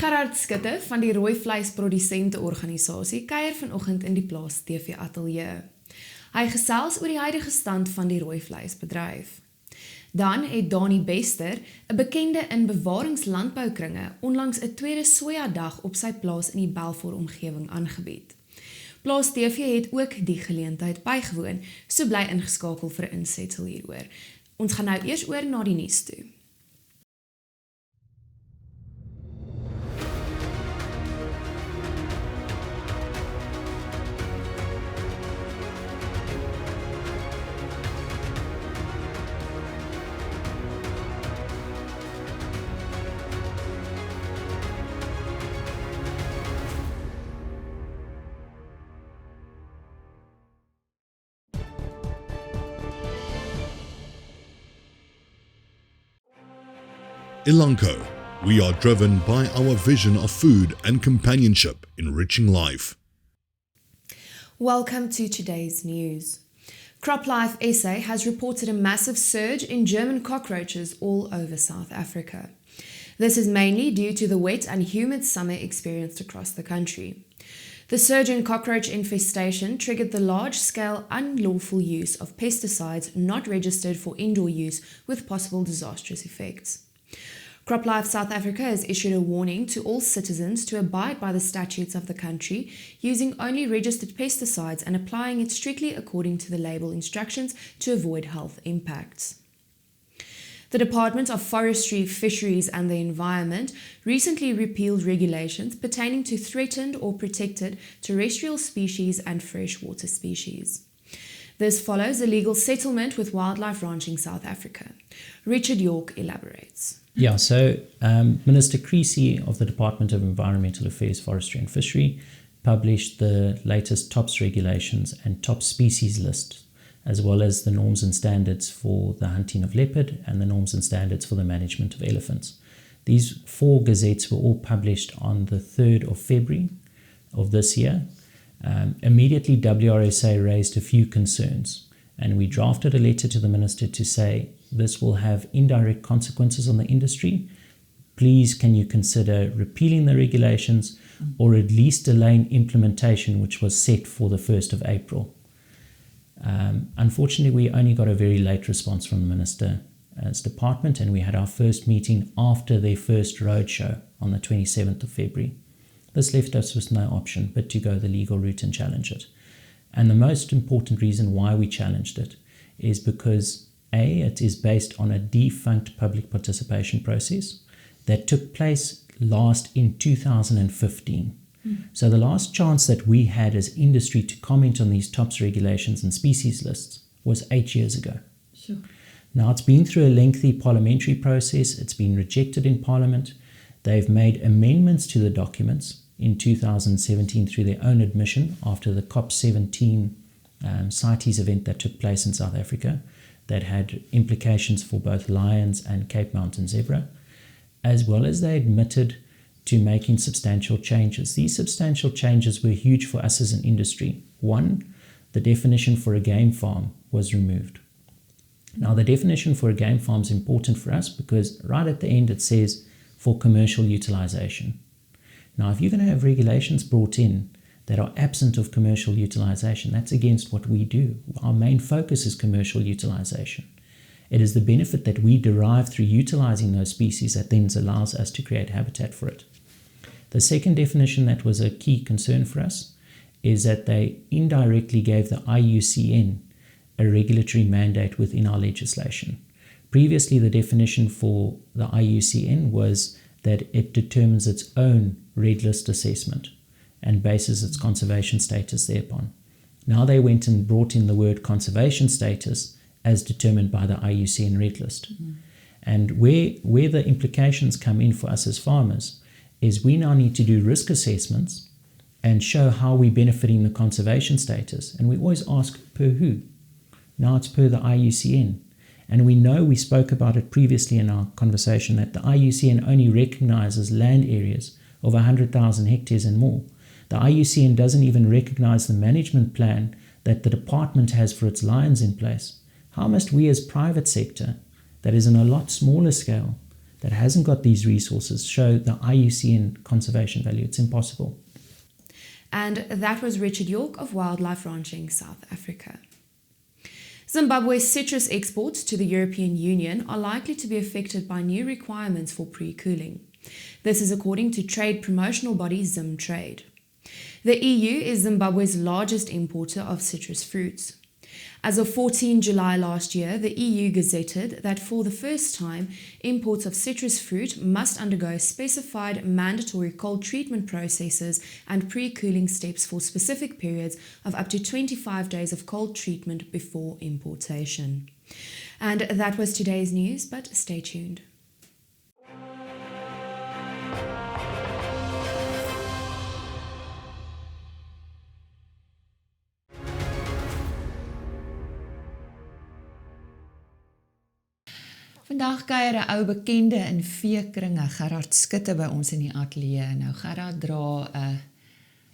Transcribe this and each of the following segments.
Gerhard Schutte van die Rooivleisbedryf kuier vanoggend in die Plaas TV-ateljee. Hy gesels oor die huidige stand van die rooivleisbedryf. Dan het Danie Bester, 'n bekende in bewaringslandbou-kringe, onlangs 'n tweede sojadag op sy plaas in die Balfour-omgewing aangebied. Plaas TV het ook die geleentheid bygewoon, so bly ingeskakel vir 'n insetsel hieroor. Ons gaan nou eers oor na die nuus toe. Elanco, we are driven by our vision of food and companionship, enriching life. Welcome to today's news. CropLife SA has reported a massive surge in German cockroaches all over South Africa. This is mainly due to the wet and humid summer experienced across the country. The surge in cockroach infestation triggered the large-scale unlawful use of pesticides not registered for indoor use with possible disastrous effects. CropLife South Africa has issued a warning to all citizens to abide by the statutes of the country, using only registered pesticides and applying it strictly according to the label instructions to avoid health impacts. The Department of Forestry, Fisheries and the Environment recently repealed regulations pertaining to threatened or protected terrestrial species and freshwater species. This follows a legal settlement with Wildlife Ranching South Africa. Richard York elaborates. Yeah, so Minister Creasy of the Department of Environmental Affairs, Forestry and Fishery published the latest TOPS regulations and top species list, as well as the norms and standards for the hunting of leopard and the norms and standards for the management of elephants. These 4 gazettes were all published on the 3rd of February of this year. Immediately, WRSA raised a few concerns, and we drafted a letter to the minister to say this will have indirect consequences on the industry. Please, can you consider repealing the regulations or at least delaying implementation, which was set for the 1st of April? Unfortunately, we only got a very late response from the minister's department, and we had our first meeting after their first roadshow on the 27th of February. This left us with no option but to go the legal route and challenge it. And the most important reason why we challenged it is because A, it is based on a defunct public participation process that took place last in 2015. So the last chance that we had as industry to comment on these TOPS regulations and species lists was 8 years ago. Sure. Now it's been through a lengthy parliamentary process. It's been rejected in Parliament. They've made amendments to the documents in 2017 through their own admission after the COP17 CITES event that took place in South Africa that had implications for both lions and Cape Mountain zebra, as well as they admitted to making substantial changes. These substantial changes were huge for us as an industry. One, the definition for a game farm was removed. Now, the definition for a game farm is important for us because right at the end it says for commercial utilization. Now, if you're going to have regulations brought in that are absent of commercial utilization, that's against what we do. Our main focus is commercial utilization. It is the benefit that we derive through utilizing those species that then allows us to create habitat for it. The second definition that was a key concern for us is that they indirectly gave the IUCN a regulatory mandate within our legislation. Previously, the definition for the IUCN was that it determines its own red list assessment and bases its conservation status thereupon. Now they went and brought in the word conservation status as determined by the IUCN red list. And where the implications come in for us as farmers is we now need to do risk assessments and show how we're benefiting the conservation status. And we always ask per who? Now it's per the IUCN. And we know, we spoke about it previously in our conversation, that the IUCN only recognizes land areas of 100,000 hectares and more. The IUCN doesn't even recognize the management plan that the department has for its lions in place. How must we as private sector, that is on a lot smaller scale, that hasn't got these resources show the IUCN conservation value. It's impossible. And that was Richard York of Wildlife Ranching, South Africa. Zimbabwe's citrus exports to the European Union are likely to be affected by new requirements for pre-cooling. This is according to trade promotional body Zimtrade. The EU is Zimbabwe's largest importer of citrus fruits. As of 14 July last year, the EU gazetted that for the first time, imports of citrus fruit must undergo specified mandatory cold treatment processes and pre-cooling steps for specific periods of up to 25 days of cold treatment before importation. And that was today's news, but stay tuned. Vandag kuier 'n ou bekende in veekringe, Gerhard Schutte, by ons in die ateljee. Nou Gerhard dra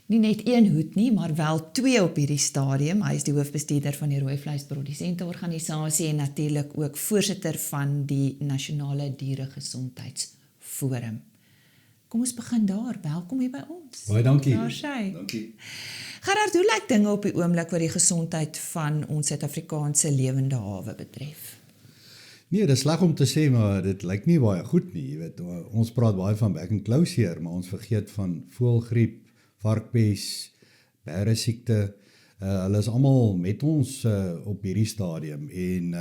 nie net een hoed nie, maar wel twee op hierdie stadium. Hy is die hoofbestuurder van die Rooivleisbedryf-organisasie en natuurlik ook voorsitter van die Nasionale Dieregesondheidsforum. Kom ons begin daar. Welkom hier by ons. Baie dankie. Daar sy. Dankie. Gerhard, hoe lyk dinge op die oomblik wat die gesondheid van ons Suid-Afrikaanse lewende hawe betref? Nee, dit is sleg om te sê, maar dit lyk nie baie goed nie. Jy weet, ons praat baie van back and closure, maar ons vergeet van voëlgriep, varkpes, perdesiekte. Hulle is almal met ons op hierdie stadium en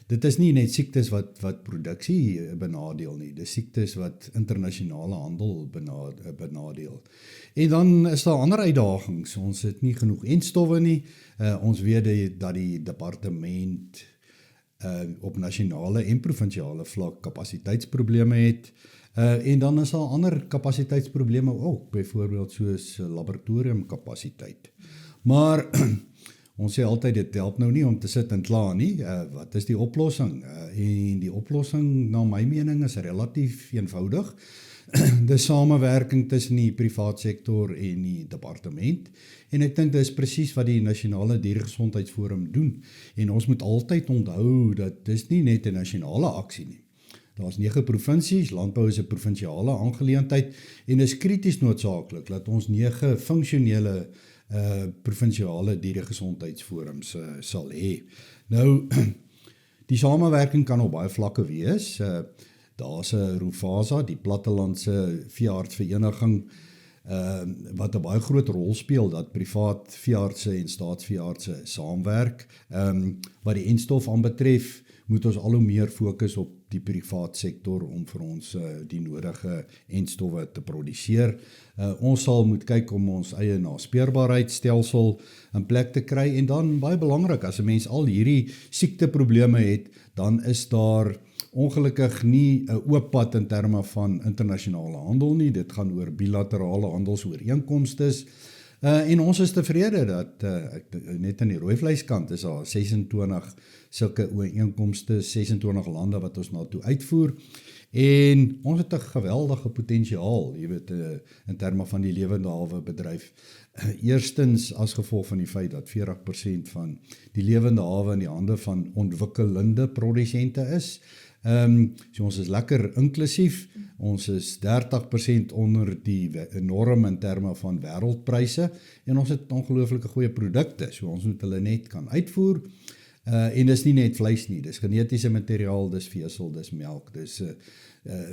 dit is nie net siektes wat produksie benadeel nie, dis siektes wat internasionale handel benadeel. En dan is daar ander uitdagings. Ons het nie genoeg enstowwe nie. Ons weet dat die departement op nasionale en provinsiale vlak kapasiteitsprobleme het. En dan is daar ander kapasiteitsprobleme ook, byvoorbeeld soos laboratoriumkapasiteit. Maar ons sê altyd, dit help nou nie om te sit en kla nie. Wat is die oplossing? En die oplossing, na my mening, is relatief eenvoudig. Dis samewerking tussen die privaat sektor en die departement. En ek dink dit is presies wat die Nasionale Dieregesondheidsforum doen. En ons moet altyd onthou dat dis nie net 'n nasionale aksie nie. Daar's 9 provinsies, landbou is 'n provinsiale aangeleentheid en is krities noodsaaklik dat ons 9 funksionele provinsiale dieregesondheidsforums sal hê. Nou, die samewerking kan op baie vlakke wees. Daar's 'n Rooivasa, die plattelandse veeartsvereniging, wat 'n baie groot rol speel dat privaat veeartse en staatsveeartse saamwerk. Wat die enstof aanbetref, moet ons al hoe meer fokus op die privaat sektor om vir ons die nodige enstowwe te produseer. Ons sal moet kyk om ons eie naspeurbaarheidstelsel in plek te kry en dan baie belangrik, as 'n mens al hierdie siekteprobleme het, dan is daar ongelukkig nie 'n oop pad in terme van internasionale handel nie. Dit gaan oor bilaterale handelsooreenkomstes. En ons is tevrede dat net aan die rooivleiskant is daar 26 sulke ooreenkomste, 26 lande wat ons na toe uitvoer. En ons het 'n geweldige potensiaal, jy weet, in terme van die lewende hawe bedryf. Eerstens as gevolg van die feit dat 40% van die lewende hawe in die hande van ontwikkelende produsente is. So ons is lekker inklusief. Ons is 30% onder die norm in terme van wêreldpryse en ons het ongelooflike goeie produkte, so ons moet hulle net kan uitvoer. En dis nie net vleis nie, dis genetiese materiaal, dis vesel, dis melk, dis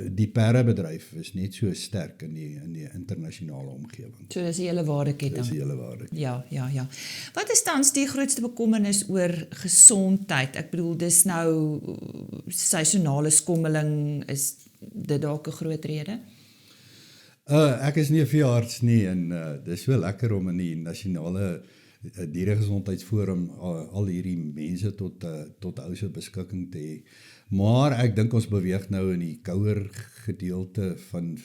die perdebedryf is net so sterk in die internasionale omgewing. So dis die hele waardeketting. Dis die hele waardeketting. Ja. Wat is tans die grootste bekommernis oor gesondheid? Ek bedoel, dis nou seisonale skommeling, is dit dalk 'n groot rede? Ek is nie 'n veearts nie en dis so lekker om in die nasionale Dieregesondheidsforum al hierdie mense tot ouse beskikking te hê. Maar ek dink ons beweeg nou in die kouer gedeelte van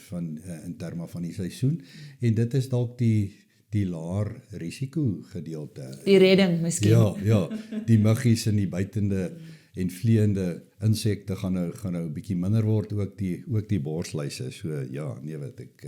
in terme van die seisoen en dit is dalk die laer risiko gedeelte. Die redding miskien. Ja, die muggies en die buitende en vleiende insekte gaan nou 'n bietjie minder word, ook die borsluise. So ja, nee, wat ek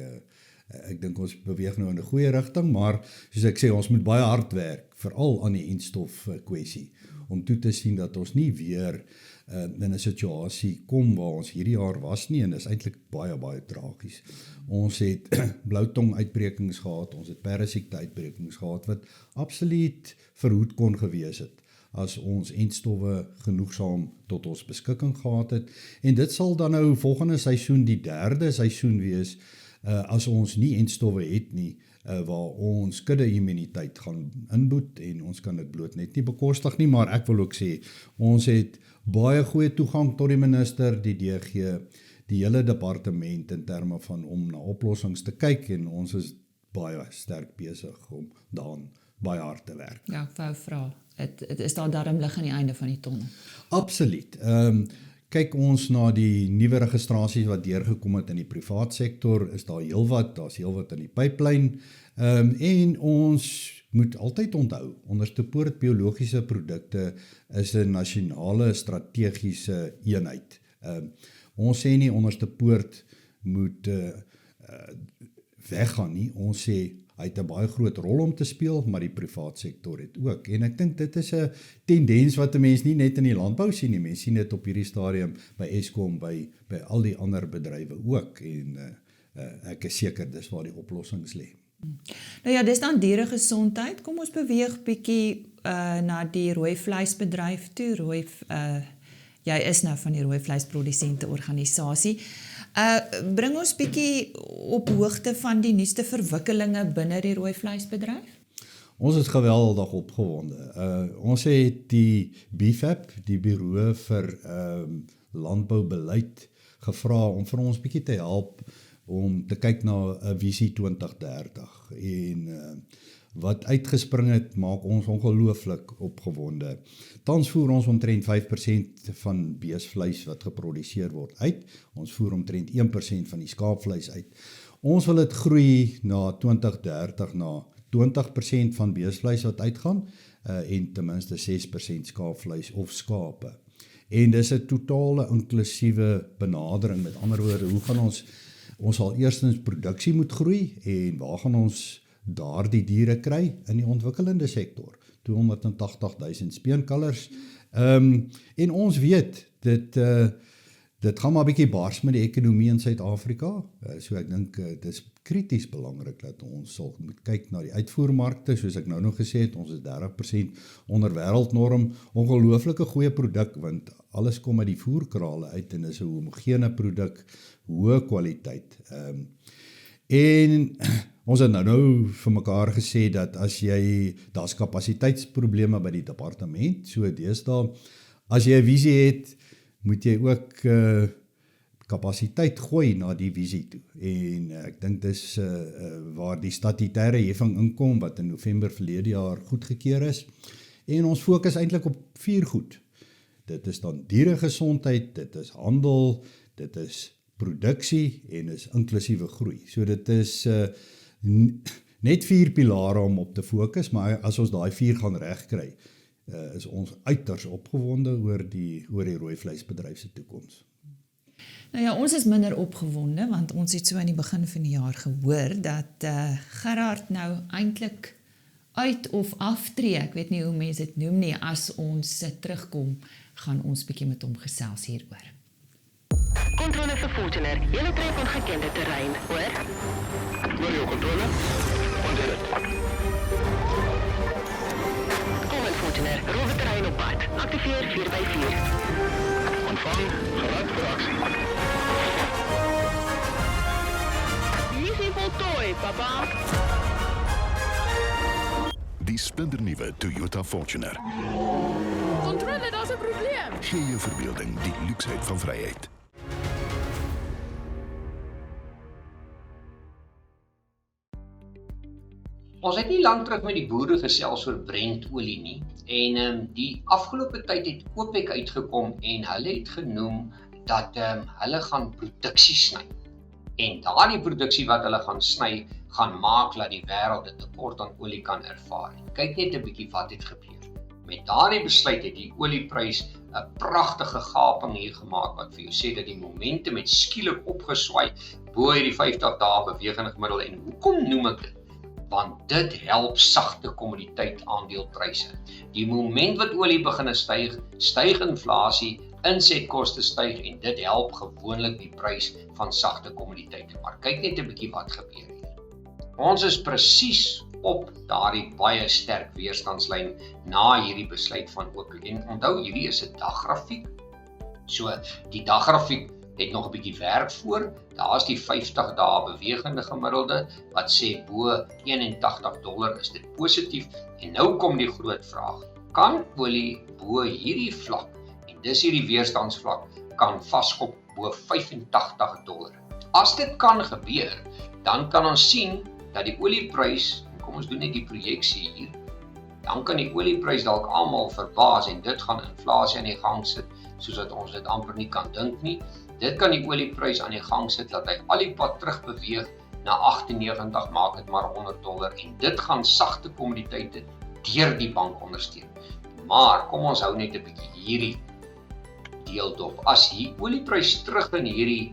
dink ons beweeg nou in 'n goeie rigting, maar soos ek sê, ons moet baie hard werk, veral aan die enstof kwessie, om toe te sien dat ons nie weer in 'n situasie kom waar ons hierdie jaar was nie, en dit is eintlik baie, baie tragies. Ons het bloutong uitbrekings gehad, ons het perdesiekte uitbrekings gehad, wat absoluut verhoed kon gewees het, as ons entstowwe genoegsaam tot ons beskikking gehad het. En dit sal dan nou volgende seisoen, die derde seisoen wees, as ons nie entstowwe het nie, waar ons kudde-immuniteit gaan inboet, en ons kan dit bloot net nie bekostig nie, maar ek wil ook sê, ons het baie goeie toegang tot die minister, die DG, die hele departement in terme van om na oplossings te kyk, en ons is baie sterk besig om daaraan baie hard te werk. Ja, ek wou vra, het is daar darm lig aan die einde van die tonnel? Absoluut. Kyk ons na die nuwe registrasies wat deurgekom het in die privaat sektor, is daar daar's heelwat in die pipeline, en ons moet altyd onthou, onderstepoort biologiese produkte is 'n nasionale strategiese eenheid. Ons sê nie onderstepoort moet weggaan nie, ons sê hy het 'n baie groot rol om te speel, maar die privaat sektor het ook. En ek dink dit is 'n tendens wat 'n mens nie net in die landbou sien nie, mens sien dit op hierdie stadium by Eskom, by al die ander bedrywe ook, en ek is seker dis waar die oplossings lê. Nou ja, dis dan dieregesondheid. Kom ons beweeg bietjie na die Rooivleisbedryf toe. Jy is nou van die Rooivleisprodusente-organisasie. Bring ons bietjie op hoogte van die nuutste verwikkelinge binne die Rooivleisbedryf? Ons is geweldig opgewonde. Ons het die BFAP, die Bureau vir Landboubeleid, gevra om vir ons bietjie te help om te kyk na 'n visie 2030, en wat uitgespring het, maak ons ongelooflik opgewonde. Tans voer ons omtrent 5% van beesvleis wat geproduseer word uit, ons voer omtrent 1% van die skaapvleis uit. Ons wil dit groei na 2030 na 20% van beesvleis wat uitgaan, en ten minste 6% skaapvleis of skape. En dis 'n totale inklusiewe benadering, met ander woorde, hoe gaan ons sal eerstens produksie moet groei, en waar gaan ons daardie diere kry? In die ontwikkelende sektor, 280.000 speenkalvers, en ons weet, dit gaan maar 'n bietjie bars met die ekonomie in Suid-Afrika, so ek dink, dit is krities belangrik dat ons sal moet kyk na die uitvoermarkte, soos ek nou nog gesê het, ons is 30% onder wêreldnorm, ongelooflike goeie produk, want alles kom uit die voerkrale uit, en is 'n homogene produk, hoë kwaliteit. En ons het nou vir mekaar gesê dat daar's kapasiteitsprobleme by die departement, so deesdae, as jy 'n visie het, moet jy ook kapasiteit gooi na die visie toe. En ek dink dis waar die statutêre heffing inkom, wat in November verlede jaar goedgekeur is. En ons fokus eintlik op 4 goed. Dit is dan dieregesondheid, dit is handel, dit is produksie en is inklusiewe groei. So dit is net 4 pilare om op te fokus, maar as ons daai 4 gaan regkry, is ons uiters opgewonde oor die rooivleisbedryf se toekoms. Nou ja, ons is minder opgewonde, want ons het so aan die begin van die jaar gehoor dat Gerhard nou eintlik uit of aftree, ek weet nie hoe mense dit noem nie, as ons terugkom, gaan ons bietjie met hom gesels hieroor. Controle vir Fortuner, julle tref ongekende terrein, hoor? Hoor jou controle? Onder dit. Kom in Fortuner, roof het terrein op pad. Activeer 4x4. Ontvang, gereed vir aksie. Missie voltooi, papa. Die splinternuwe Toyota Fortuner. Controle, daar's 'n probleem. Gee jou verbeelding die luksheid van vryheid. Ons het nie lank terug met die boere gesels oor Brentolie nie, en die afgelope tyd het OPEC uitgekom en hulle het genoem dat hulle gaan produksie sny. En daardie produksie wat hulle gaan sny, gaan maak dat die wêreld 'n tekort aan olie kan ervaar. Kyk net 'n bietjie wat het gebeur. Met daardie besluit het die olieprys 'n pragtige gaping hier gemaak, wat vir jou sê dat die momentum het skielik opgeswaai bo hierdie 50 dae bewegende gemiddelde. En hoekom noem ek dit? Want dit help sagte kommoditeit aandeelpryse. Die moment wat olie begin styg, styg inflasie, insetkoste styg en dit help gewoonlik die prys van sagte kommoditeite. Maar kyk net 'n bietjie wat gebeur hier. Ons is presies op daardie baie sterk weerstandslyn na hierdie besluit van ooplik. En onthou, hierdie is 'n daggrafiek. So, die daggrafiek het nog 'n bietjie werk voor. Daar is die 50 dae bewegende gemiddelde wat sê bo $81 is dit positief. En nou kom die groot vraag: kan olie bo hierdie vlak, en dis hierdie weerstandsvlak, kan vaskop bo $85? As dit kan gebeur, dan kan ons sien dat die olieprys, en kom ons doen net die projeksie hier, dan kan die olieprys dalk almal verbaas en dit gaan inflasie aan die gang sit, soos dat ons dit amper nie kan dink nie. Dit kan die olieprys aan die gang sit, dat hy al die pad terug beweeg na 98, maak dit maar $100, en dit gaan sagte kommoditeite deur die bank ondersteun. Maar kom ons hou net 'n bietjie hierdie deel dop. As die olieprys terug in hierdie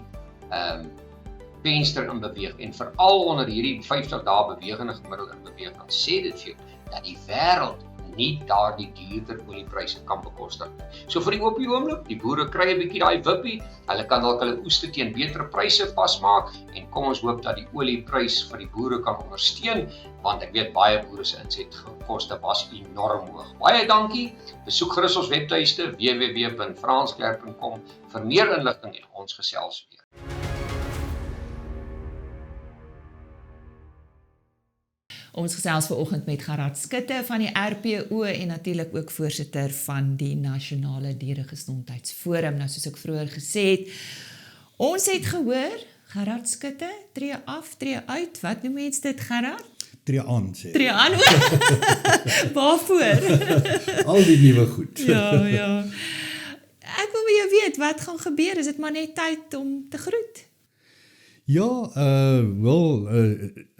venster in beweeg, en veral onder hierdie 50 dae bewegende gemiddelde in beweeg, dan sê dit vir jou dat die wêreld nie daardie duurder oliepryse kan bekostig. So vir die oomblik, die boere kry 'n bietjie daai wippie, hulle kan dalk hulle oeste teen beter pryse vasmaak, en kom ons hoop dat die olieprys vir die boere kan ondersteun, want ek weet baie boere se insetkoste was enorm hoog. Baie dankie, besoek gerus ons webtuiste www.fransklerk.com vir meer inligting en ons gesels weer. Ons gesels vanoggend met Gerhard Schutte van die RPO en natuurlik ook voorsitter van die Nasionale Dieregesondheidsforum. Nou soos ek vroeër gesê het, ons het gehoor, Gerhard Schutte, tree af, tree uit. Wat noem mens dit, Gerhard? Tree aan, sê. Tree aan? Waarvoor? Al die nuwe goed. Ja. Ek wil by jou weet, wat gaan gebeur? Is dit maar net tyd om te groet? Ja,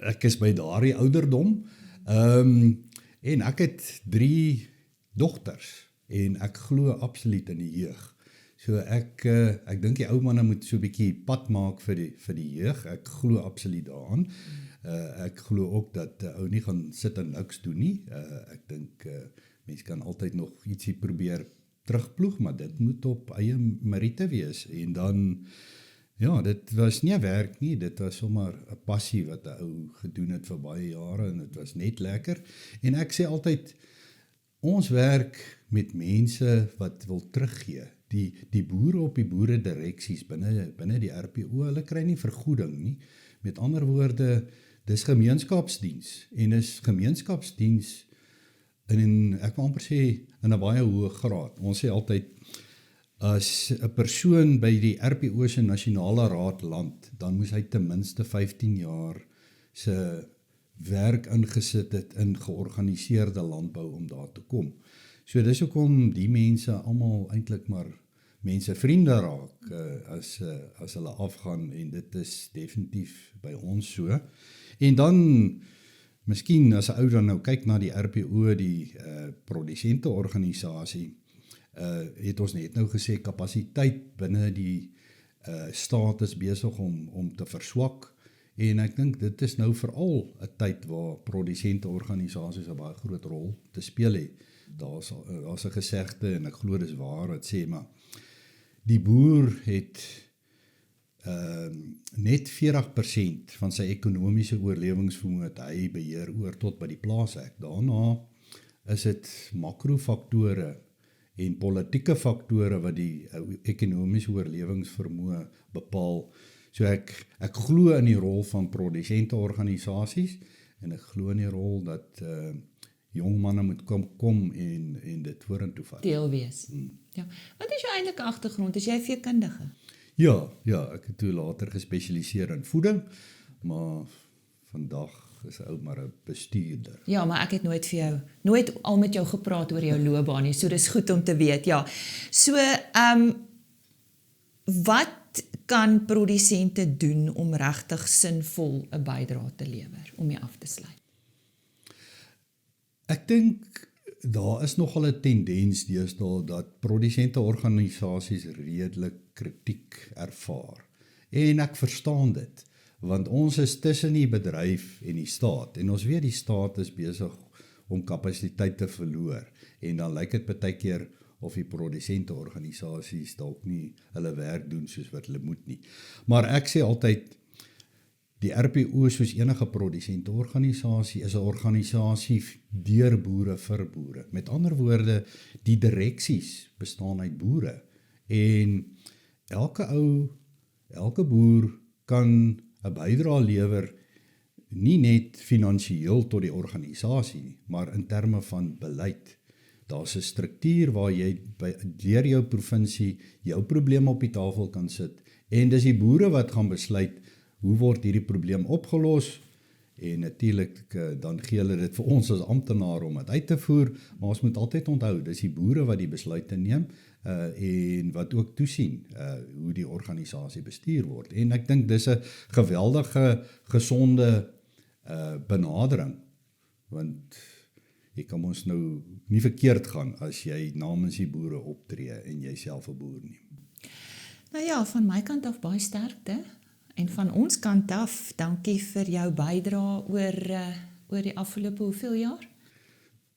ek is by daardie ouderdom, en ek het 3 dogters, en ek glo absoluut in die jeug. So ek dink die ou manne moet so 'n bietjie pad maak vir die jeug. Ek glo absoluut daaraan. Ek glo ook dat ou nie gaan sit en niks doen nie. Ek dink mense kan altyd nog ietsie probeer terugploeg, maar dit moet op eie meriete wees. En dan, ja, dit was nie werk nie, dit was sommer 'n passie wat 'n ou gedoen het vir baie jare, en dit was net lekker. En ek sê altyd, ons werk met mense wat wil teruggee. Die boere op die boeredireksies binne die RPO, hulle kry nie vergoeding nie. Met ander woorde, dis gemeenskapsdiens, en is gemeenskapsdiens in, ek wil amper sê, in 'n baie hoë graad. Ons sê altyd, as 'n persoon by die RPO se nasionale raad land, dan moes hy ten minste 15 jaar se werk ingesit het in georganiseerde landbou om daar te kom. So dis hoekom die mense almal eintlik maar mense vriende raak as hulle afgaan, en dit is definitief by ons so. En dan, miskien as 'n ou dan nou kyk na die RPO, die produsente-organisasie, het ons net nou gesê, kapasiteit binne die staat is besig om te verswak, en ek dink dit is nou veral 'n tyd waar produsente-organisasies 'n baie groot rol te speel het. Daar's 'n gesegde, en ek glo dis waar, wat sê, maar die boer het net 40% van sy ekonomiese oorlewingsvermoë het hy beheer oor tot by die plaashek. Daarna is dit makrofaktore en politieke faktore wat die ekonomiese oorlewingsvermoë bepaal. So ek glo in die rol van produsente-organisasies, en ek glo in die rol dat jong manne moet kom en dit vorentoe vat. Deel wees. Ja. Wat is jou eintlike agtergrond? Is jy veekundige? Ja, ek het toe later gespesialiseer in voeding, maar vandag is ou maar 'n bestuurder. Ja, maar ek het nooit al met jou gepraat oor jou loopbaan nie, so dis goed om te weet, ja. So, wat kan produsente doen om regtig sinvol 'n bydrae te lewer, om jy af te sluit? Ek dink daar is nogal 'n tendens deesdae dat produsente-organisasies redelik kritiek ervaar. En ek verstaan dit, want ons is tussen die bedryf en die staat, en ons weet die staat is besig om kapasiteit te verloor, en dan lyk dit baie keer of die produsenteorganisasies dalk nie hulle werk doen soos wat hulle moet nie. Maar ek sê altyd, die RPO soos enige produsenteorganisasie is 'n organisasie deur boere vir boere. Met ander woorde, die direksies bestaan uit boere en elke boer kan 'n bydrae lewer nie net finansiëel tot die organisasie nie, maar in terme van beleid. Daar's 'n struktuur waar jy deur jou provinsie jou probleme op die tafel kan sit en dis die boere wat gaan besluit hoe word hierdie probleem opgelos en natuurlik dan gee hulle dit vir ons as amptenare om dit uit te voer, maar ons moet altyd onthou, dis die boere wat die besluite neem en wat ook toesien hoe die organisasie bestuur word. En ek dink dis 'n geweldige, gesonde benadering, want jy kan ons nou nie verkeerd gaan as jy namens die boere optree en jy self 'n boer nie. Nou ja, van my kant af baie sterkte. En van ons kant af, dankie vir jou bydrae oor die afgelope hoeveel jaar?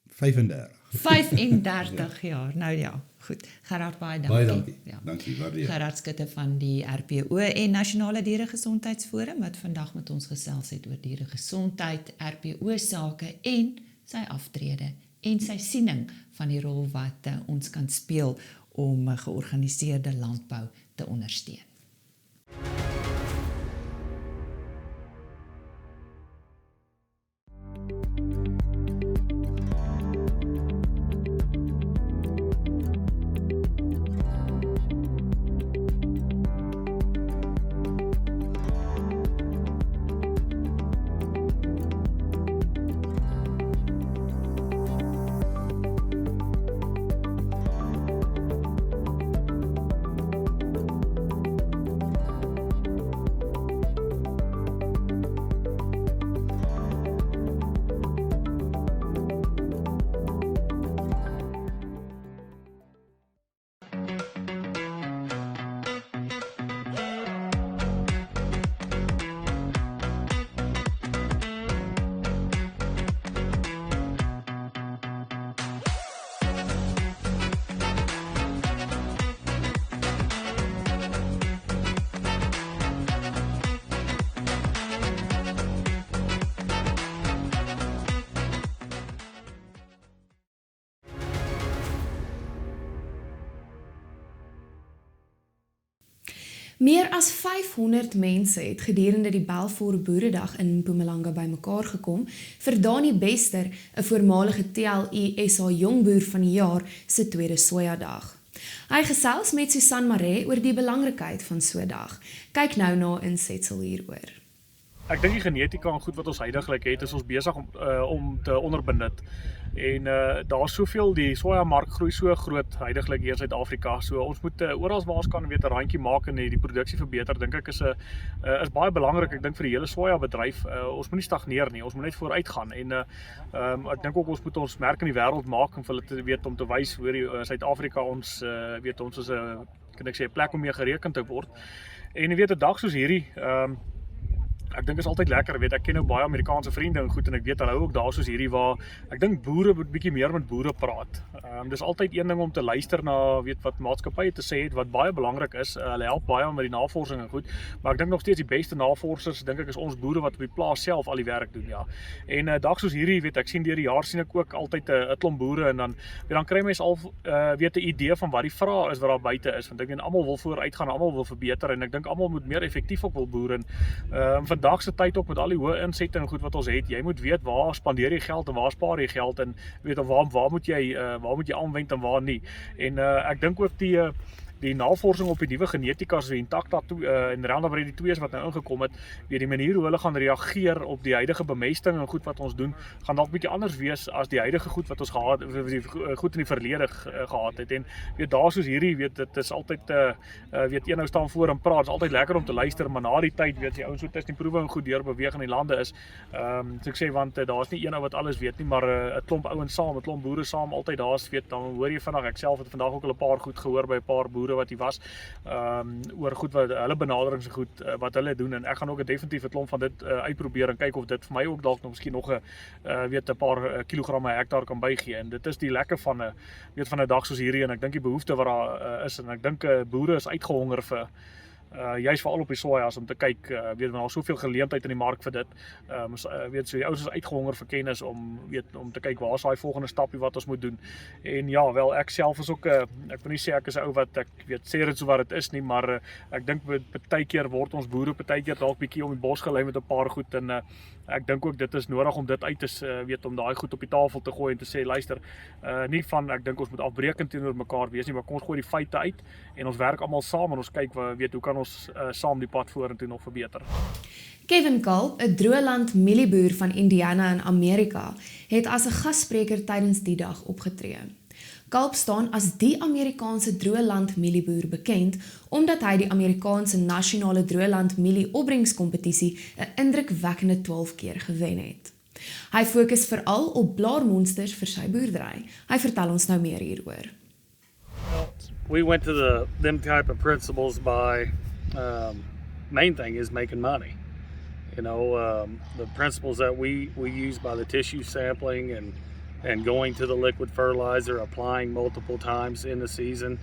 35. 35 jaar, nou ja, goed. Gerhard, baie dankie. Baie dankie, Ja. dankie, waardeer. Gerhard Schutte van die RPO en Nasionale Dieregesondheidsforum, wat vandag met ons gesels het oor dieregesondheid, RPO-sake en sy aftrede en sy siening van die rol wat ons kan speel om georganiseerde landbou te ondersteun. Meer as 500 mense het gedurende die Balfour-Boeredag in Mpumalanga bymekaar gekom vir Danie Bester, 'n voormalige TLI SA Jongboer van die jaar, se tweede sojadag. Hy gesels met Susan Maree oor die belangrikheid van sojadag. Kyk nou na insetsel hieroor. Ek dink die genetika en goed wat ons huidigelik het, is ons besig om te onderbenut. En daar's soveel, die sojamark groei so groot huidigelik hier in Suid-Afrika. So ons moet oral waar ons kan 'n randjie maak en die produksie verbeter, dink ek is baie belangrik. Ek dink vir die hele Sojabedryf, ons moet nie stagneer nie, ons moet net vooruit gaan. En ek dink ook ons moet ons merk in die wêreld maak om vir hulle te weet om te wys hoe Suid-Afrika ons ons is 'n plek om mee gereken te word. En jy weet 'n dag soos hierdie, ek dink is altyd lekker, ek ken nou baie Amerikaanse vriende en goed en ek weet hulle hou ook daar soos hierdie waar ek dink boere moet bietjie meer met boere praat. Dis altyd een ding om te luister na wat maatskappye te sê het wat baie belangrik is. Hulle help baie met die navorsing en goed, maar ek dink nog steeds die beste navorsers dink ek is ons boere wat op die plaas self al die werk doen, ja. En 'n dag soos hierdie, ek sien deur die jaar sien ek ook altyd 'n klomp boere en dan kry mens al 'n idee van wat die vraag is wat daar buite is, want ek weet almal wil vooruit gaan, almal wil verbeter en ek dink almal moet meer effektief ook wil boer en vandag se tyd ook met al die hoë insette en goed wat ons het, jy moet weet waar spandeer jy geld en waar spaar jy geld en weet waar moet jy aanwend en waar nie. En ek dink ook die navorsing op die nuwe genetika so Intacta en Roundup Ready 2 wat nou ingekom het, die manier hoe hulle gaan reageer op die huidige bemesting en goed wat ons doen, gaan dalk bietjie anders wees as die huidige goed wat ons goed in die verlede gehad het. En daar soos hierdie, dit is altyd een nou staan voor en praat, is altyd lekker om te luister, maar na die tyd jy ouens so tussen die proewe en goed deur beweeg in die lande is. So ek sê want daar's nie een ou wat alles weet nie, maar 'n klomp ouens saam, 'n klomp boere saam, altyd daar's dan hoor jy vandag, ek self het vandag ook al 'n paar goed gehoor by 'n paar boere wat hier was, oor goed wat hulle benaderings en goed wat hulle doen, en ek gaan ook definitief 'n klomp van dit uitprobeer en kyk of dit vir my ook dalk nog miskien nog 'n paar kilogramme hektaar kan bygee. En dit is die lekker van 'n dag soos hierdie, en ek dink die behoefte wat daar is, en ek dink boere is uitgehonger vir juist veral op die soja's om te kyk, weet daar soveel geleentheid in die mark vir dit. Weet so die ouens is uitgehonger vir kennis om te kyk waar is daai volgende stapie wat ons moet doen. En ja, wel ek self is ook ek wil nie sê ek is 'n ou wat ek sê dit so wat dit is nie, maar ek dink partykeer word ons boere partykeer dalk bietjie om die bos gelei met 'n paar goed, en ek dink ook dit is nodig om dit uit te om daai goed op die tafel te gooi en te sê luister, nie van ek dink ons moet afbreekend teenoor mekaar wees nie, maar kom ons gooi die feite uit en ons werk almal saam en ons kyk hoe kan ons saam die pad vorentoe nog verbeter. Kevin Kalb, 'n droëland mielieboer van Indiana in Amerika, het as 'n gasspreker tydens die dag opgetree. Kalb staan as die Amerikaanse droëland mielieboer bekend omdat hy die Amerikaanse nasionale droëland mielie opbrengskompetisie 'n indrukwekkende 12 keer gewen het. Hy fokus veral op blaarmonsters vir sy boerdery. Hy vertel ons nou meer hieroor. We went to them type of principles by main thing is making money. The principles that we use by the tissue sampling and going to the liquid fertilizer, applying multiple times in the season,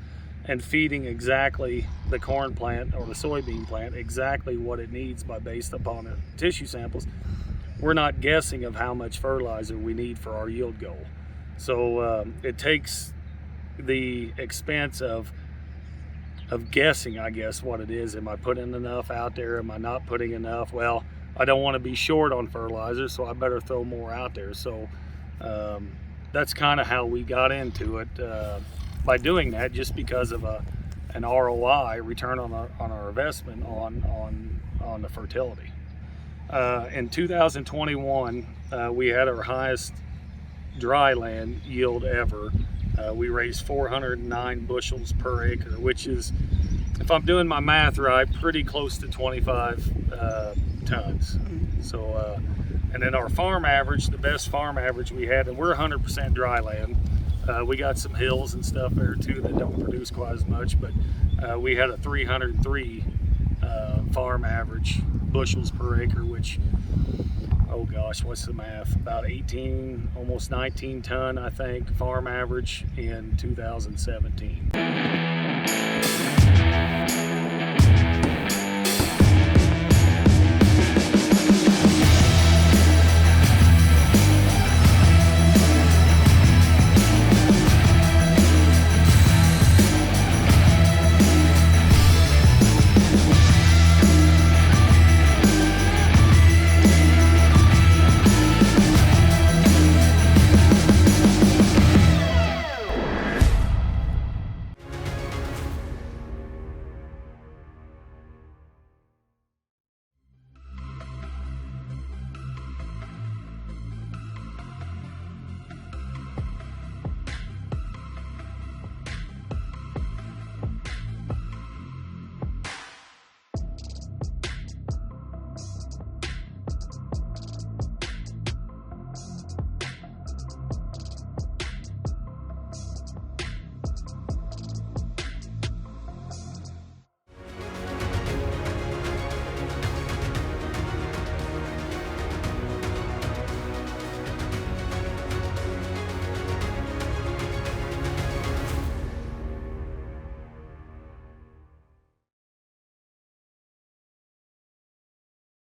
and feeding exactly the corn plant or the soybean plant exactly what it needs based upon the tissue samples. We're not guessing of how much fertilizer we need for our yield goal. So it takes the expense of guessing, I guess, what it is. Am I putting enough out there? Am I not putting enough? Well, I don't want to be short on fertilizer, so I better throw more out there. So that's kind of how we got into it by doing that, just because of an ROI, return on our investment on the fertility. In 2021, we had our highest dry land yield ever. We raised 409 bushels per acre, which is, if I'm doing my math right, pretty close to 25 tons. So, and then our farm average, the best farm average we had, and we're 100% dry land. We got some hills and stuff there too that don't produce quite as much, but we had a 303 farm average bushels per acre, which, oh gosh, what's the math? About 18, almost 19 ton, I think, farm average in 2017.